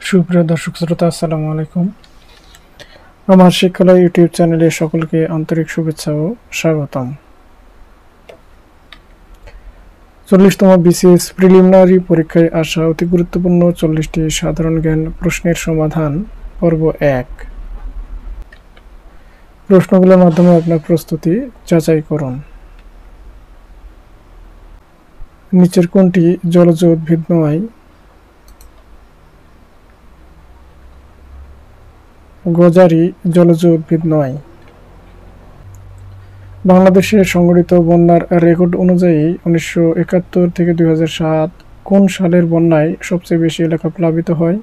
সুপ্রিয় দর্শক শ্রোতা, আসসালামু আলাইকুম। আমার শিক্ষালয় ইউটিউব চ্যানেলে সকলকে আন্তরিক শুভেচ্ছা ও স্বাগতম। 40তম বিসিএস প্রিলিমিনারি পরীক্ষায় আসা অতি গুরুত্বপূর্ণ 40টি সাধারণ জ্ঞান প্রশ্নের সমাধান পর্ব 1। প্রশ্নগুলোর মাধ্যমে আপনার প্রস্তুতি যাচাই করুন। নিচের কোনটি জলজ উদ্ভিদ নয়? গজারি জলজ উদ্ভিদ নয়। বাংলাদেশে সংঘটিত বন্যার রেকর্ড অনুযায়ী 1971 থেকে 2007 কোন সালের বন্যায় সবচেয়ে বেশি এলাকা প্লাবিত হয়?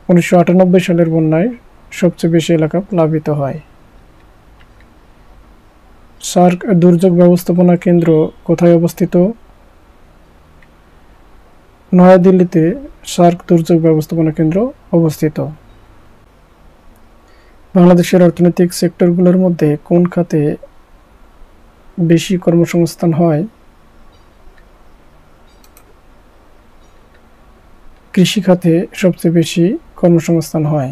1998 সালের বন্যায় সবচেয়ে বেশি এলাকা প্লাবিত হয়। সার্ক দুর্যোগ ব্যবস্থাপনা কেন্দ্র কোথায় অবস্থিত? নয়াদিল্লিতে সার্ক দুর্যোগ ব্যবস্থাপনা কেন্দ্র অবস্থিত। বাংলাদেশের অর্থনৈতিক সেক্টরগুলোর মধ্যে কোন খাতে বেশি কর্মসংস্থান হয়? কৃষি খাতে সবচেয়ে বেশি কর্মসংস্থান হয়।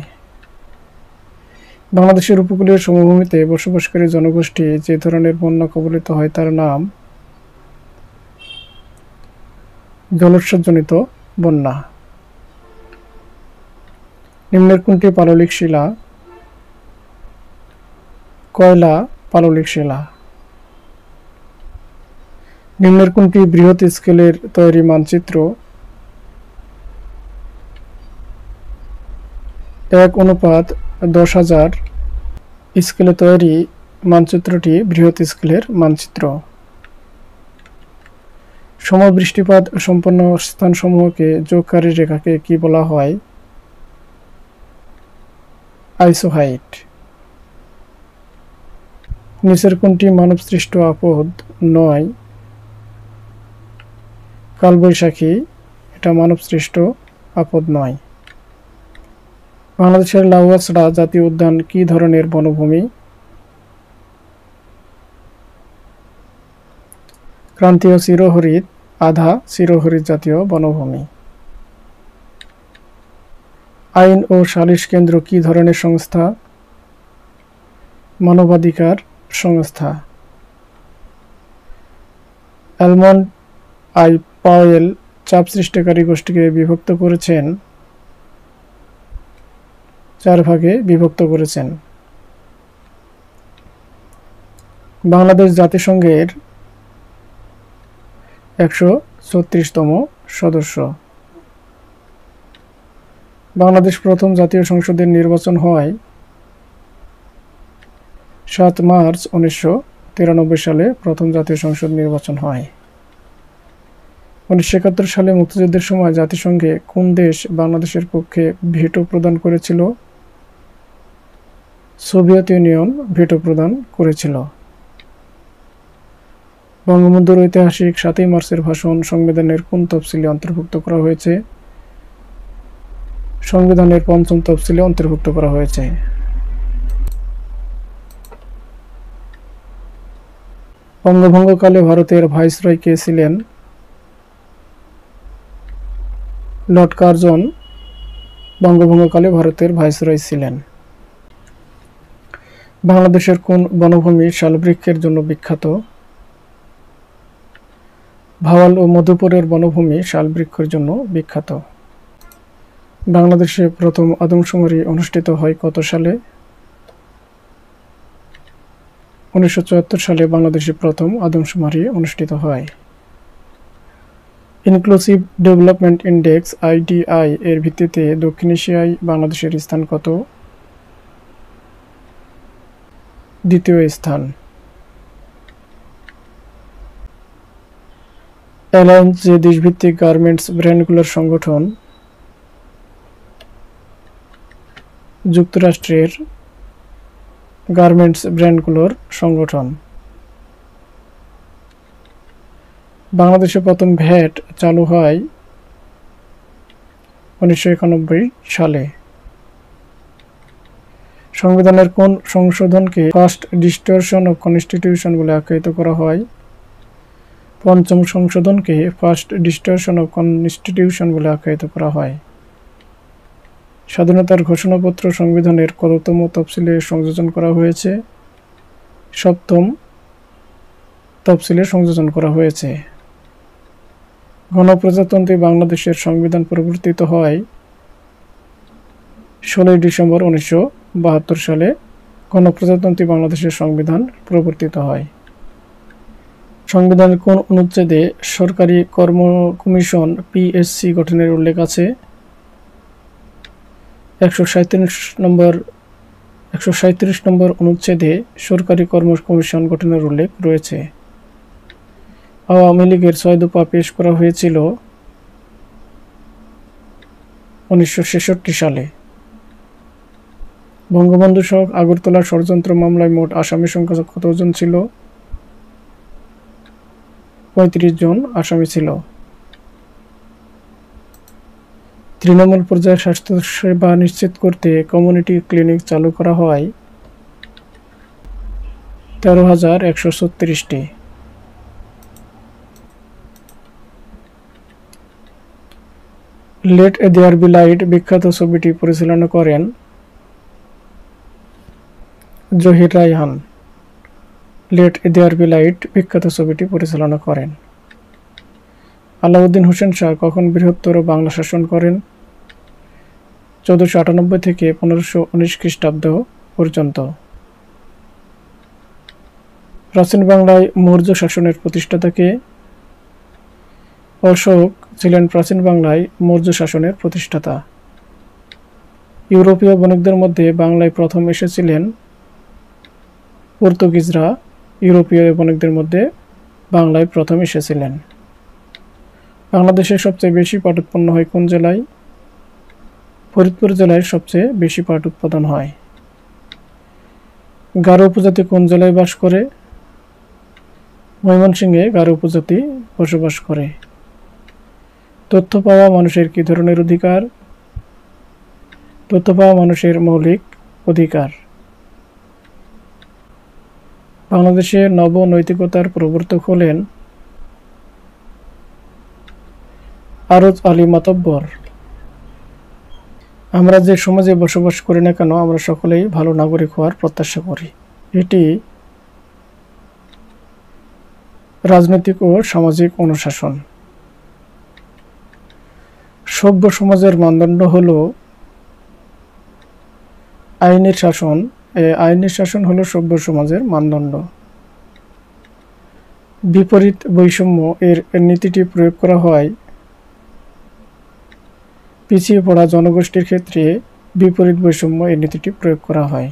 বাংলাদেশের উপকূলীয় সমভূমিতে বসবাসকারী জনগোষ্ঠী যে ধরনের বন্যা কবলিত হয় তার নাম জলোচ্ছ্বাসজনিত বন্যা। নিম্নের কোনটি পাললিক শিলা? কয়লা পাললিক শিলা। নিম্নের কোনটি বৃহৎ স্কেলের তৈরি মানচিত্র? 1:10,000 স্কেলে তৈরি মানচিত্রটি বৃহৎ স্কেলের মানচিত্র। সমবৃষ্টিপাত সম্পন্ন স্থানসমূহকে যোগকারী রেখাকে কি বলা হয়? আইসোহাইট। নিচের কোনটি মানবসৃষ্ট আপদ নয়? কালবৈশাখী, এটা মানবসৃষ্ট আপদ নয়। বাংলাদেশের লাউয়াছড়া জাতীয় উদ্যান কি ধরনের বনভূমি? ক্রান্তীয় চিরহরিৎ, আধা চিরহরিৎ জাতীয় বনভূমি। আইন ও সালিশ কেন্দ্র কি ধরনের সংস্থা? মানবাধিকার সংস্থা। অ্যালমন্ড আই পাওয়েল চাপ সৃষ্টিকারী গোষ্ঠীকে বিভক্ত করেছেন 4 ভাগে বিভক্ত করেছেন। বাংলাদেশ জাতিসংঘের 136তম সদস্য। বাংলাদেশ প্রথম জাতীয় সংসদের নির্বাচন হয় 7 মার্চ 1993 সালে প্রথম জাতীয় সংসদ নির্বাচন হয়। 1971 সালে মুক্তিযুদ্ধের সময় জাতিসংঘে কোন দেশ বাংলাদেশের পক্ষে ভেটো প্রদান করেছিল? সোভিয়েত ইউনিয়ন ভেটো প্রদান করেছিল। বঙ্গবন্ধুর ঐতিহাসিক 7 মার্চের ভাষণ সংবিধানের কোন তফসিলে অন্তর্ভুক্ত করা হয়েছে? সংবিধানের 5ম তফসিলে অন্তর্ভুক্ত করা হয়েছে। বঙ্গভঙ্গকালে ভারতের ভাইসরয় কে ছিলেন? লর্ড কার্জন বঙ্গভঙ্গকালে ভারতের ভাইসরয় ছিলেন। বাংলাদেশের কোন বনভূমি শালবৃক্ষের জন্য বিখ্যাত? ভাওয়াল ও মধুপুরের বনভূমি শালবৃক্ষের জন্য বিখ্যাত। বাংলাদেশে প্রথম আদমশুমারি অনুষ্ঠিত হয় কত সালে? 1974 সালে বাংলাদেশে প্রথম আদমশুমারি অনুষ্ঠিত হয়। ইনক্লুসিভ ডেভেলপমেন্ট ইন্ডেক্স IDI এর ভিত্তিতে দক্ষিণ এশিয়ায় বাংলাদেশের স্থান কত? দ্বিতীয় স্থান। অ্যালায়েন্স যে দেশভিত্তিক গার্মেন্টস ব্র্যান্ডগুলোর সংগঠন? যুক্তরাষ্ট্রের গার্মেন্টস ব্র্যান্ডগুলোর সংগঠন। বাংলাদেশে প্রথম ভ্যাট চালু হয় 1991 সালে। সংবিধানের কোন সংশোধনকে ফার্স্ট ডিস্টরশন অফ কনস্টিটিউশন বলে আখ্যায়িত করা হয়? পঞ্চম সংশোধনকে ফার্স্ট ডিস্টরশন অফ কনস্টিটিউশন বলে আখ্যায়িত করা হয়। স্বাধীনতার ঘোষণাপত্র সংবিধানের কততম তফসিলে সংযোজন করা হয়েছে? সপ্তম তফসিলে সংযোজন করা হয়েছে। গণপ্রজাতন্ত্রী বাংলাদেশের সংবিধান পরিবর্তিত হয় 16 ডিসেম্বর 1972 সালে গণপ্রজাতন্ত্রী বাংলাদেশের সংবিধান পরিবর্তিত হয়। সংবিধানের কোন অনুচ্ছেদে সরকারি কর্ম কমিশন পিএসসি গঠনের উল্লেখ আছে? 137 নম্বর অনুচ্ছেদে সরকারি কর্ম কমিশন গঠনের উল্লেখ রয়েছে। আওয়ামী লীগের 6 দফা পেশ করা হয়েছিল 1966 সালে। বঙ্গবন্ধু সহ আগরতলা ষড়যন্ত্র মামলায় মোট আসামি সংখ্যা কতজন ছিল? 35 জন আসামি ছিল। তৃণমূল পর্যায়ে স্বাস্থ্যসেবা নিশ্চিত করতে কমিউনিটি ক্লিনিক চালু করা হয় 13,136টি। লেট দেয়ার বি লাইট বিখ্যাত ছবিটি পরিচালনা করেন Zahir Raihan. Let there be light বিখ্যাত ছবিটি পরিচালনা করেন। আলাউদ্দিন হোসেন শাহ কখন বৃহত্তর বাংলা শাসন করেন? 1498 থেকে 1519 খ্রিস্টাব্দ পর্যন্ত। প্রাচীন বাংলায় মৌর্য শাসনের প্রতিষ্ঠাতা কে? অশোক ছিলেন প্রাচীন বাংলায় মৌর্য শাসনের প্রতিষ্ঠাতা। ইউরোপীয় বণিকদের মধ্যে বাংলায় প্রথম এসেছিলেন পর্তুগিজরা। ইউরোপীয় বণিকদের মধ্যে বাংলায় প্রথম এসেছিলেন। বাংলাদেশের সবচেয়ে বেশি পাট উৎপন্ন হয় কোন জেলায়? ফরিদপুর জেলায় সবচেয়ে বেশি পাট উৎপাদন হয়। গারো উপজাতি কোন জেলায় বাস করে? ময়মনসিংহে গারো উপজাতি বসবাস করে। তথ্য পাওয়া মানুষের কি ধরনের অধিকার? তথ্য পাওয়া মানুষের মৌলিক অধিকার। বাংলাদেশে নব নৈতিকতার প্রবর্তক হলেন আরজ আলী মাতব্বর। আমরা যে সমাজে বসবাস করি না কেন, আমরা সকলেই ভালো নাগরিক হওয়ার প্রত্যাশা করি। এটি রাজনৈতিক ও সামাজিক অনুশাসন। সভ্য সমাজের মানদণ্ড হল আইনের শাসন। আইনের শাসন হলো সভ্য সমাজের মানদণ্ড। বিপরীত বৈষম্য এর নীতিটি প্রয়োগ করা হয় পিছিয়ে পড়া জনগোষ্ঠীর ক্ষেত্রে। বিপরীত বৈষম্য এর নীতিটি প্রয়োগ করা হয়।